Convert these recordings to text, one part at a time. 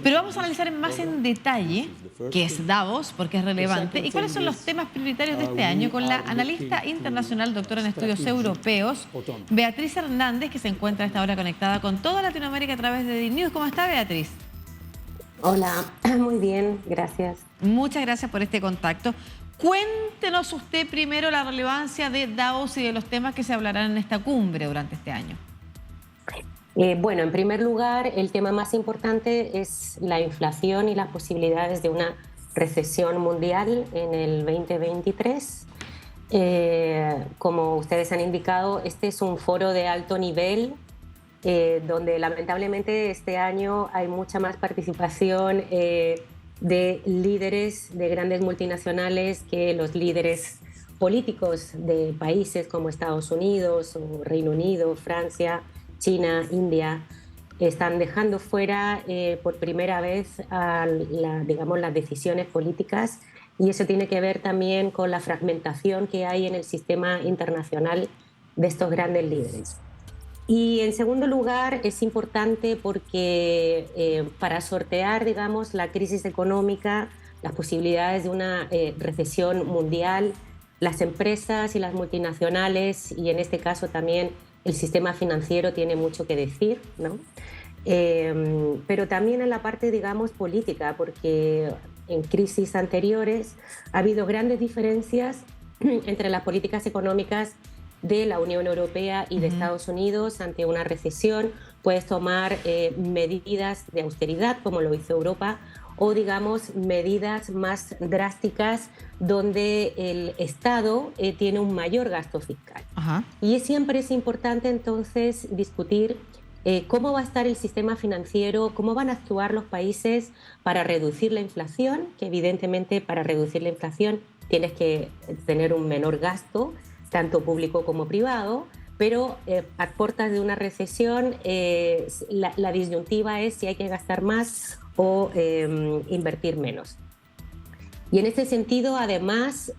Pero vamos a analizar más en detalle qué es Davos, porque es relevante, y cuáles son los temas prioritarios de este año con la analista internacional, doctora en estudios europeos, Beatriz Hernández, que se encuentra a esta hora conectada con toda Latinoamérica a través de DINews. ¿Cómo está, Beatriz? Hola, muy bien, gracias. Muchas gracias por este contacto. Cuéntenos usted primero la relevancia de Davos y de los temas que se hablarán en esta cumbre durante este año. Bueno, en primer lugar, el tema más importante es la inflación y las posibilidades de una recesión mundial en el 2023. Como ustedes han indicado, este es un foro de alto nivel donde lamentablemente este año hay mucha más participación de líderes de grandes multinacionales que los líderes políticos de países como Estados Unidos o Reino Unido, Francia, China, India. Están dejando fuera por primera vez digamos, las decisiones políticas, y eso tiene que ver también con la fragmentación que hay en el sistema internacional de estos grandes líderes. Y en segundo lugar es importante porque para sortear, digamos, la crisis económica, las posibilidades de una recesión mundial, las empresas y las multinacionales, y en este caso también el sistema financiero, tiene mucho que decir, ¿no? Pero también en la parte, digamos, política, porque en crisis anteriores ha habido grandes diferencias entre las políticas económicas de la Unión Europea y de Estados Unidos. Ante una recesión puedes tomar medidas de austeridad, como lo hizo Europa, o digamos medidas más drásticas donde el Estado tiene un mayor gasto fiscal. Y siempre es importante entonces discutir cómo va a estar el sistema financiero, cómo van a actuar los países para reducir la inflación, que evidentemente para reducir la inflación tienes que tener un menor gasto, tanto público como privado, pero a puertas de una recesión la disyuntiva es si hay que gastar más o invertir menos. Y en este sentido, además,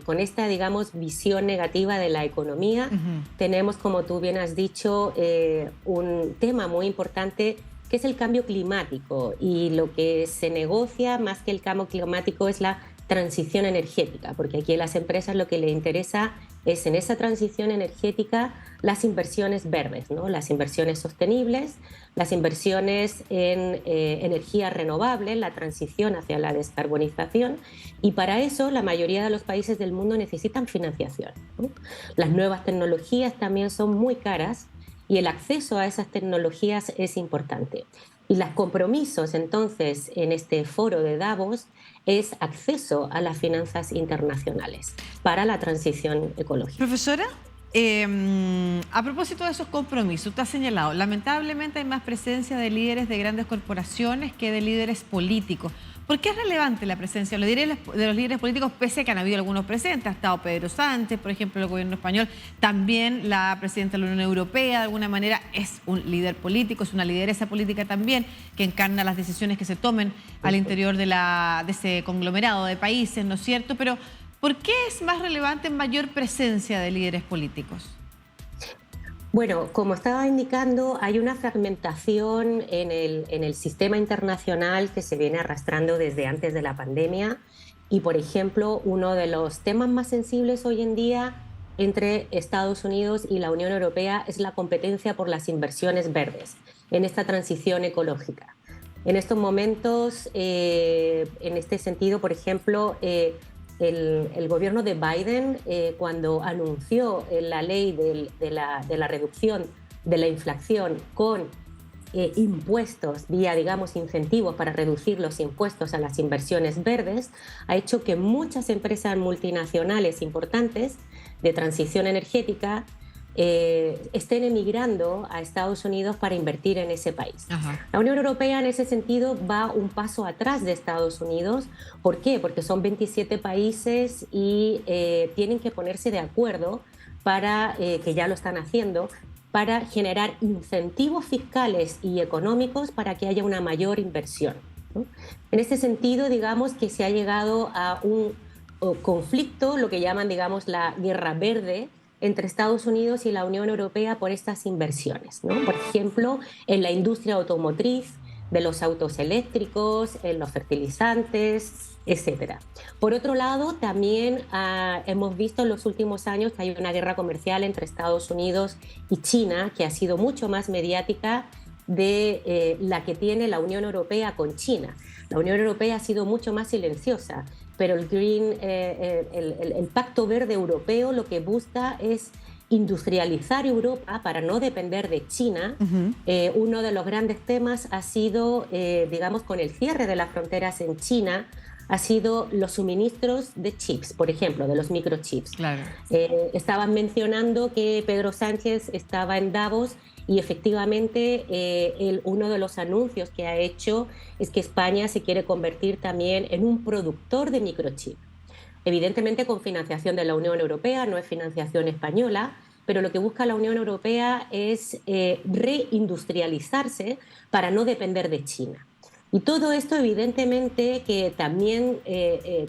con esta, digamos, visión negativa de la economía, tenemos, como tú bien has dicho, un tema muy importante que es el cambio climático, y lo que se negocia más que el cambio climático es la transición energética, porque aquí a las empresas lo que les interesa es, en esa transición energética, las inversiones verdes, ¿no? Las inversiones sostenibles, las inversiones en energías renovables, la transición hacia la descarbonización, y para eso la mayoría de los países del mundo necesitan financiación, ¿no? Las nuevas tecnologías también son muy caras y el acceso a esas tecnologías es importante. Y los compromisos, entonces, en este foro de Davos es acceso a las finanzas internacionales para la transición ecológica. Profesora, a propósito de esos compromisos, usted ha señalado, lamentablemente hay más presencia de líderes de grandes corporaciones que de líderes políticos. ¿Por qué es relevante la presencia de los líderes políticos, pese a que han habido algunos presentes? Ha estado Pedro Sánchez, por ejemplo, el gobierno español, también la presidenta de la Unión Europea, de alguna manera es un líder político, es una lideresa política también, que encarna las decisiones que se tomen al interior de ese conglomerado de países, ¿no es cierto? Pero ¿por qué es más relevante mayor presencia de líderes políticos? Bueno, como estaba indicando, hay una fragmentación en el sistema internacional que se viene arrastrando desde antes de la pandemia, y, por ejemplo, uno de los temas más sensibles hoy en día entre Estados Unidos y la Unión Europea es la competencia por las inversiones verdes en esta transición ecológica. En estos momentos, en este sentido, por ejemplo, el gobierno de Biden, cuando anunció la ley de la reducción de la inflación con impuestos, vía, digamos, incentivos para reducir los impuestos a las inversiones verdes, ha hecho que muchas empresas multinacionales importantes de transición energética estén emigrando a Estados Unidos para invertir en ese país. La Unión Europea, en ese sentido, va un paso atrás de Estados Unidos. ¿Por qué? Porque son 27 países y tienen que ponerse de acuerdo para, que ya lo están haciendo, para generar incentivos fiscales y económicos para que haya una mayor inversión, ¿no? En este sentido, digamos que se ha llegado a un conflicto, lo que llaman, digamos, la guerra verde, entre Estados Unidos y la Unión Europea por estas inversiones, ¿no? Por ejemplo, en la industria automotriz de los autos eléctricos, en los fertilizantes, etcétera. Por otro lado, también hemos visto en los últimos años que hay una guerra comercial entre Estados Unidos y China, que ha sido mucho más mediática de la que tiene la Unión Europea con China. La Unión Europea ha sido mucho más silenciosa, pero el Pacto Verde Europeo lo que busca es industrializar Europa para no depender de China. Uno de los grandes temas ha sido, digamos, con el cierre de las fronteras en China, ha sido los suministros de chips, por ejemplo, de los microchips. Claro. Estaban mencionando que Pedro Sánchez estaba en Davos y efectivamente uno de los anuncios que ha hecho es que España se quiere convertir también en un productor de microchips. Evidentemente con financiación de la Unión Europea, no es financiación española, pero lo que busca la Unión Europea es reindustrializarse para no depender de China. Y todo esto evidentemente que también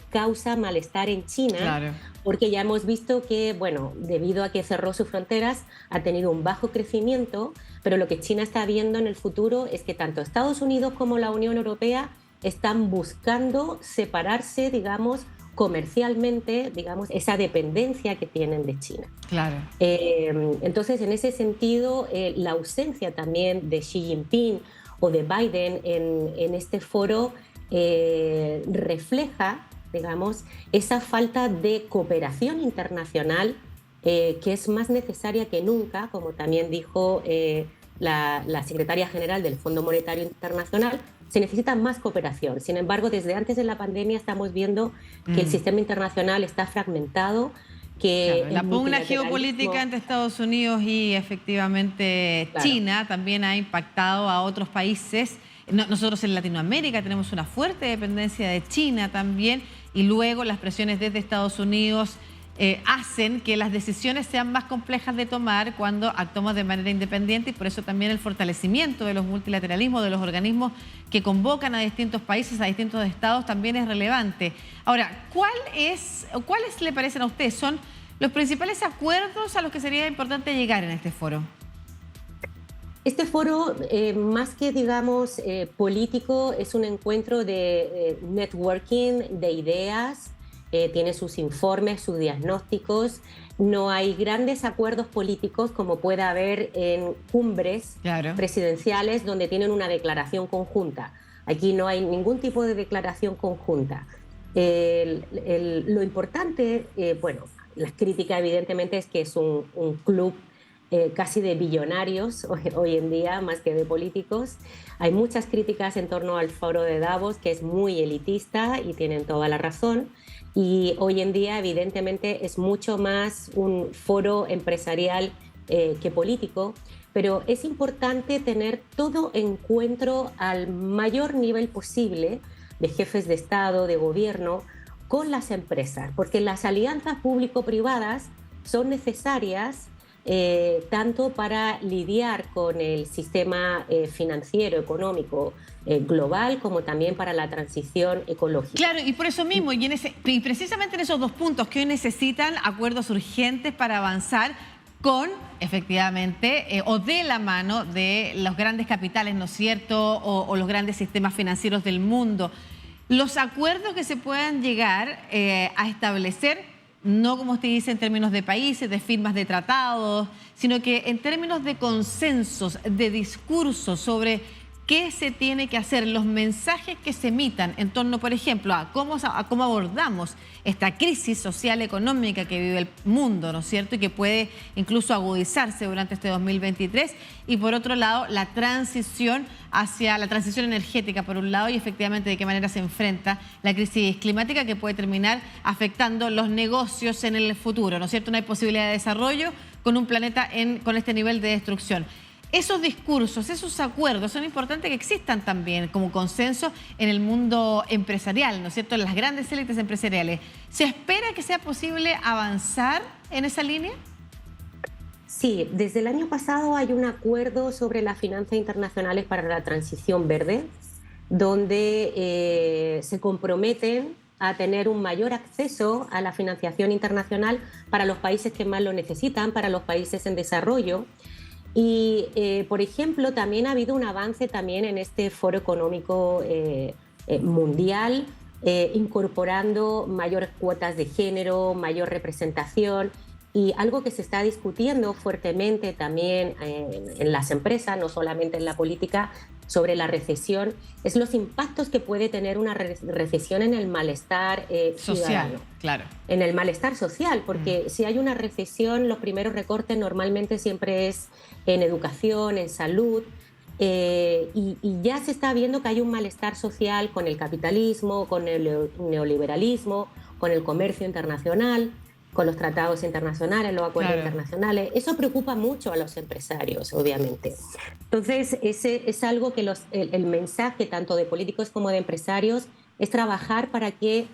causa malestar en China, claro, porque ya hemos visto que, bueno, debido a que cerró sus fronteras, ha tenido un bajo crecimiento, pero lo que China está viendo en el futuro es que tanto Estados Unidos como la Unión Europea están buscando separarse, digamos, comercialmente, digamos, esa dependencia que tienen de China. Claro. Entonces, en ese sentido, la ausencia también de Xi Jinping o de Biden en este foro refleja, digamos, esa falta de cooperación internacional que es más necesaria que nunca, como también dijo la secretaria general del Fondo Monetario Internacional. Se necesita más cooperación. Sin embargo, desde antes de la pandemia estamos viendo que el sistema internacional está fragmentado, que claro, la pugna geopolítica entre Estados Unidos y efectivamente claro, China también ha impactado a otros países. Nosotros en Latinoamérica tenemos una fuerte dependencia de China también, y luego las presiones desde Estados Unidos hacen que las decisiones sean más complejas de tomar cuando actuamos de manera independiente, y por eso también el fortalecimiento de los multilateralismos, de los organismos que convocan a distintos países, a distintos estados, también es relevante. Ahora, ¿cuáles le parecen a ustedes son los principales acuerdos a los que sería importante llegar en este foro? Este foro, más que, digamos, político, es un encuentro de networking, de ideas. Tiene sus informes, sus diagnósticos. No hay grandes acuerdos políticos como puede haber en cumbres claro, presidenciales donde tienen una declaración conjunta. Aquí no hay ningún tipo de declaración conjunta. Lo importante, bueno, la crítica evidentemente es que es un club casi de billonarios hoy en día, más que de políticos. Hay muchas críticas en torno al foro de Davos, que es muy elitista, y tienen toda la razón. Y hoy en día, evidentemente, es mucho más un foro empresarial que político, pero es importante tener todo encuentro al mayor nivel posible de jefes de Estado, de gobierno, con las empresas, porque las alianzas público-privadas son necesarias tanto para lidiar con el sistema financiero, económico global, como también para la transición ecológica. Claro, y por eso mismo, y precisamente en esos dos puntos que hoy necesitan acuerdos urgentes para avanzar con, efectivamente, o de la mano de los grandes capitales, ¿no es cierto?, o los grandes sistemas financieros del mundo. Los acuerdos que se puedan llegar a establecer, no como usted dice en términos de países, de firmas de tratados, sino que en términos de consensos, de discursos sobre qué se tiene que hacer, los mensajes que se emitan en torno, por ejemplo, a cómo abordamos esta crisis social económica que vive el mundo, ¿no es cierto?, y que puede incluso agudizarse durante este 2023, y por otro lado, la transición hacia la transición energética, por un lado, y efectivamente de qué manera se enfrenta la crisis climática que puede terminar afectando los negocios en el futuro, ¿no es cierto? No hay posibilidad de desarrollo con un planeta con este nivel de destrucción. Esos discursos, esos acuerdos son importantes que existan también como consenso en el mundo empresarial, ¿no es cierto?, en las grandes élites empresariales. ¿Se espera que sea posible avanzar en esa línea? Sí, desde el año pasado hay un acuerdo sobre las finanzas internacionales para la transición verde, donde se comprometen a tener un mayor acceso a la financiación internacional para los países que más lo necesitan, para los países en desarrollo. Y, por ejemplo, también ha habido un avance también en este foro económico mundial, incorporando mayores cuotas de género, mayor representación. Y algo que se está discutiendo fuertemente también en las empresas, no solamente en la política, sobre la recesión, es los impactos que puede tener una recesión en el malestar social, ciudadano. claro. En el malestar social, porque si hay una recesión, los primeros recortes normalmente siempre es en educación, en salud, y ya se está viendo que hay un malestar social con el capitalismo, con el neoliberalismo, con el comercio internacional, con los tratados internacionales, los acuerdos internacionales. Eso preocupa mucho a los empresarios, obviamente. Entonces, ese es algo que el mensaje tanto de políticos como de empresarios es trabajar para que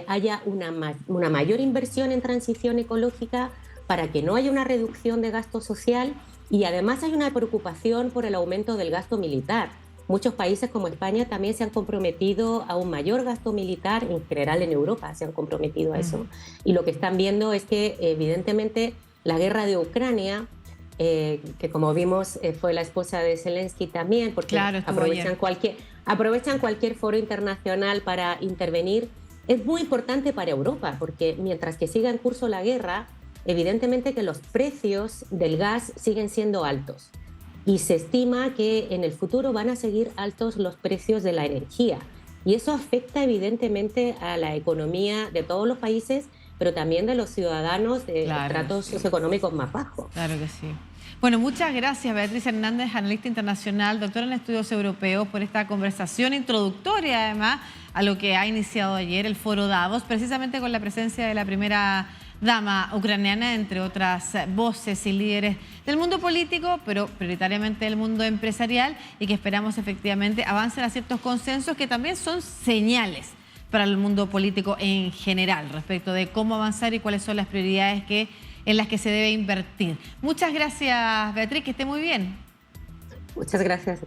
haya una mayor inversión en transición ecológica, para que no haya una reducción de gasto social, y además hay una preocupación por el aumento del gasto militar. Muchos países como España también se han comprometido a un mayor gasto militar, en general en Europa se han comprometido a eso. Y lo que están viendo es que evidentemente la guerra de Ucrania, que como vimos fue la esposa de Zelensky también, porque aprovechan cualquier foro internacional para intervenir, es muy importante para Europa, porque mientras que siga en curso la guerra, evidentemente que los precios del gas siguen siendo altos. Y se estima que en el futuro van a seguir altos los precios de la energía. Y eso afecta evidentemente a la economía de todos los países, pero también de los ciudadanos de estratos socioeconómicos más bajos. Claro que sí. Bueno, muchas gracias, Beatriz Hernández, analista internacional, doctora en estudios europeos, por esta conversación introductoria, además, a lo que ha iniciado ayer el Foro Davos, precisamente con la presencia de la primera dama ucraniana, entre otras voces y líderes del mundo político, pero prioritariamente del mundo empresarial, y que esperamos efectivamente avancen a ciertos consensos que también son señales para el mundo político en general respecto de cómo avanzar y cuáles son las prioridades en las que se debe invertir. Muchas gracias, Beatriz, que esté muy bien. Muchas gracias.